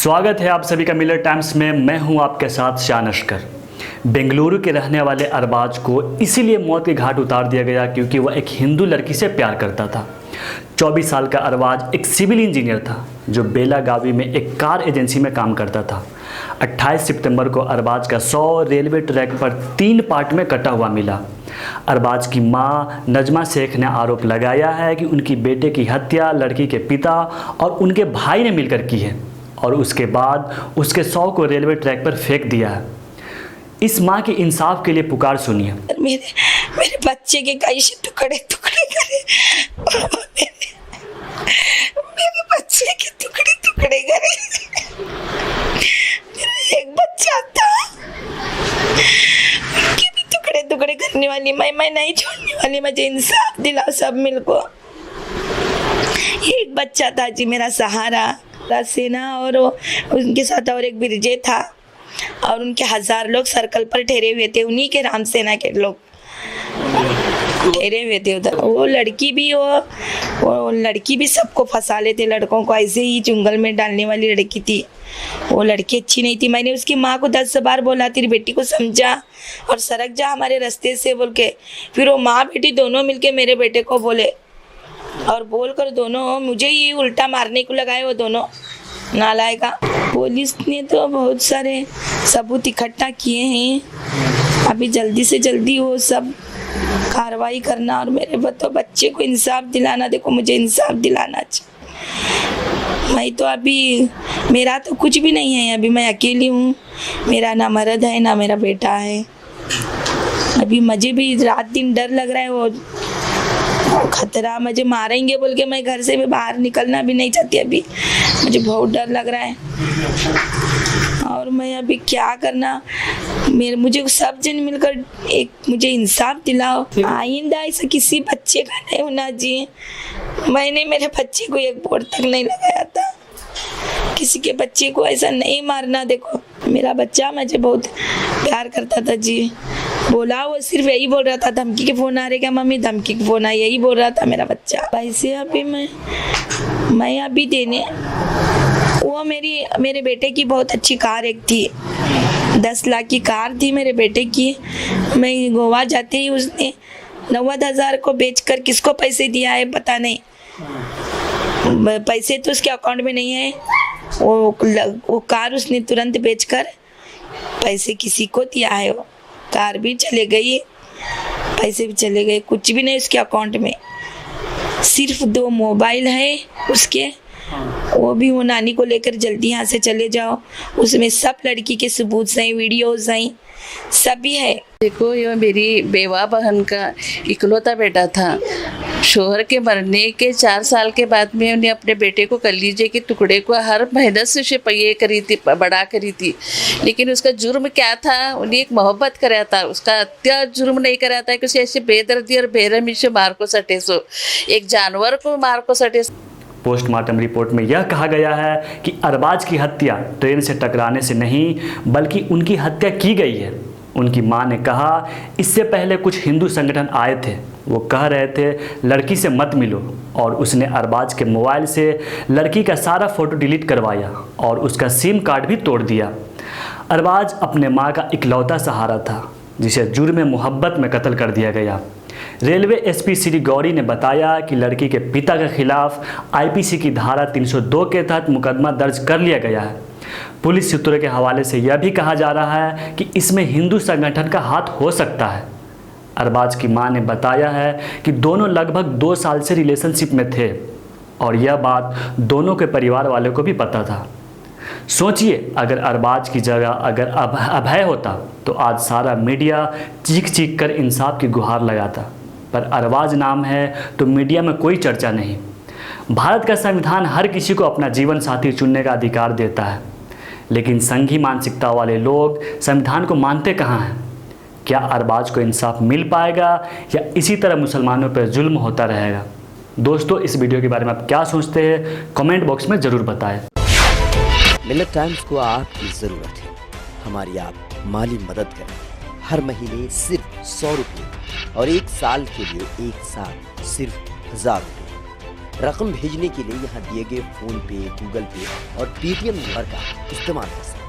स्वागत है आप सभी का मिलर टाइम्स में। मैं हूं आपके साथ शान अशकर। बेंगलुरु के रहने वाले अरबाज को इसीलिए मौत के घाट उतार दिया गया क्योंकि वह एक हिंदू लड़की से प्यार करता था। 24 साल का अरबाज एक सिविल इंजीनियर था जो बेलागावी में एक कार एजेंसी में काम करता था। 28 सितंबर को अरबाज का 100 रेलवे ट्रैक पर 3 पार्ट में कटा हुआ मिला। अरबाज की मां नजमा शेख ने आरोप लगाया है कि उनकी बेटे की हत्या लड़की के पिता और उनके भाई ने मिलकर की है और उसके बाद उसके 100 को रेलवे ट्रैक पर फेंक दिया है। इस मां की इंसाफ के लिए पुकार सुनिए। मेरे बच्चे के कैसे टुकड़े टुकड़े करे, मेरे बच्चे के टुकड़े टुकड़े करे। मेरा एक बच्चा था, उनके भी टुकड़े टुकड़े करने वाली मैं नहीं छोड़ने वाली। मुझे इंसाफ दिलाओ सब मिलको। एक बच्चा था जी मेरा सहारा। सेना और उनके साथ और एक बिरजे था और उनके 1000 लोग सर्कल पर ठहरे हुए थे। उन्हीं के राम सेना के लोग ठहरे हुए थे उधर। वो लड़की भी सबको फंसा लेते, लड़कों को ऐसे ही जंगल में डालने वाली लड़की थी। वो लड़की अच्छी नहीं थी। मैंने उसकी माँ को 10 बार बोला तेरी बेटी को समझा और सरक जा हमारे रास्ते से बोल के। फिर वो माँ बेटी दोनों मिलके मेरे बेटे को बोले और बोलकर दोनों मुझे ही उल्टा मारने को लगाए। वो दोनों नालायका। पुलिस ने तो बहुत सारे सबूत इकट्ठा किए हैं। अभी जल्दी से जल्दी वो सब कार्रवाई करना और मेरे बच्चे को इंसाफ दिलाना। देखो मुझे इंसाफ दिलाना चाहिए। मैं तो अभी मेरा तो कुछ भी नहीं है। अभी मैं अकेली हूँ। मेरा ना मर्द है ना मेरा बेटा है। अभी मुझे भी रात दिन डर लग रहा है। वो खतरा मुझे मारेंगे बोल के मैं घर से भी बाहर निकलना भी नहीं चाहती। अभी मुझे बहुत डर लग रहा है और मैं अभी क्या करना। मुझे सब जन मिलकर एक मुझे इंसाफ दिलाओ। आइंदा ऐसा किसी बच्चे का नहीं होना चाहिए। मैंने मेरे बच्चे को एक बोर्ड तक नहीं लगाया था। किसी के बच्चे को ऐसा नहीं मारना। देखो मेरा बच्चा मुझे बहुत प्यार करता था जी। बोला वो सिर्फ यही बोल रहा था धमकी के फोन आ रहे क्या मम्मी, धमकी के फोन आ, यही बोल रहा था मेरा बच्चा। वैसे अभी मैं अभी देने वो मेरे बेटे की बहुत अच्छी कार एक थी। 10 लाख की कार थी मेरे बेटे की। मैं गोवा जाते ही उसने 90,000 को बेचकर किसको पैसे दिया है पता नहीं। पैसे तो उसके अकाउंट में नहीं है। वो कार उसने तुरंत बेचकर पैसे किसी को दिया है। वो कार भी चले गई, पैसे भी चले गए, कुछ भी नहीं उसके अकाउंट में। सिर्फ 2 मोबाइल है उसके। वो भी वो नानी को लेकर जल्दी यहाँ से चले जाओ। उसमें सब लड़की के सबूत हैं, वीडियोस हैं, सभी है। देखो ये मेरी बेवा बहन का इकलौता बेटा था। शोहर के मरने के 4 साल के बाद में उन्हें अपने बेटे को कलीजे के टुकड़े को हर मेहनत से ये करी थी, बड़ा करी थी। लेकिन उसका जुर्म क्या था? उन्हें एक मोहब्बत कराया था। उसका हत्या जुर्म नहीं कराया था कि उसे ऐसे बेदर्दी और बेरहमी से मार को सटे। सो एक जानवर को मार को सटे। पोस्टमार्टम रिपोर्ट में यह कहा गया है कि अरबाज की हत्या ट्रेन से टकराने से नहीं बल्कि उनकी हत्या की गई है। उनकी मां ने कहा इससे पहले कुछ हिंदू संगठन आए थे। वो कह रहे थे लड़की से मत मिलो और उसने अरबाज के मोबाइल से लड़की का सारा फ़ोटो डिलीट करवाया और उसका सिम कार्ड भी तोड़ दिया। अरबाज अपने मां का इकलौता सहारा था जिसे जुर्म मोहब्बत में कत्ल कर दिया गया। रेलवे एसपी श्री गौरी ने बताया कि लड़की के पिता के खिलाफ आईपीसी की धारा 302 के तहत मुकदमा दर्ज कर लिया गया है। पुलिस सूत्रों के हवाले से यह भी कहा जा रहा है कि इसमें हिंदू संगठन का हाथ हो सकता है। अरबाज की मां ने बताया है कि दोनों लगभग 2 साल से रिलेशनशिप में थे और यह बात दोनों के परिवार वालों को भी पता था। सोचिए अगर अरबाज की जगह अगर अभय होता तो आज सारा मीडिया चीख चीख कर इंसाफ की गुहार लगाता। पर अरबाज नाम है तो मीडिया में कोई चर्चा नहीं। भारत का संविधान हर किसी को अपना जीवन साथी चुनने का अधिकार देता है, लेकिन संघी मानसिकता वाले लोग संविधान को मानते कहाँ हैं? क्या अरबाज को इंसाफ मिल पाएगा या इसी तरह मुसलमानों पर जुल्म होता रहेगा? दोस्तों इस वीडियो के बारे में आप क्या सोचते हैं कमेंट बॉक्स में ज़रूर बताएं। मिलर टाइम्स को आपकी ज़रूरत है। हमारी आप माली मदद करें। हर महीने सिर्फ 100 रुपये और 1 साल के लिए 1 साल सिर्फ 1000 रुपये। रकम भेजने के लिए यहाँ दिए गए फोन पे, गूगल पे और पेटीएम नंबर का इस्तेमाल कर सकते हैं।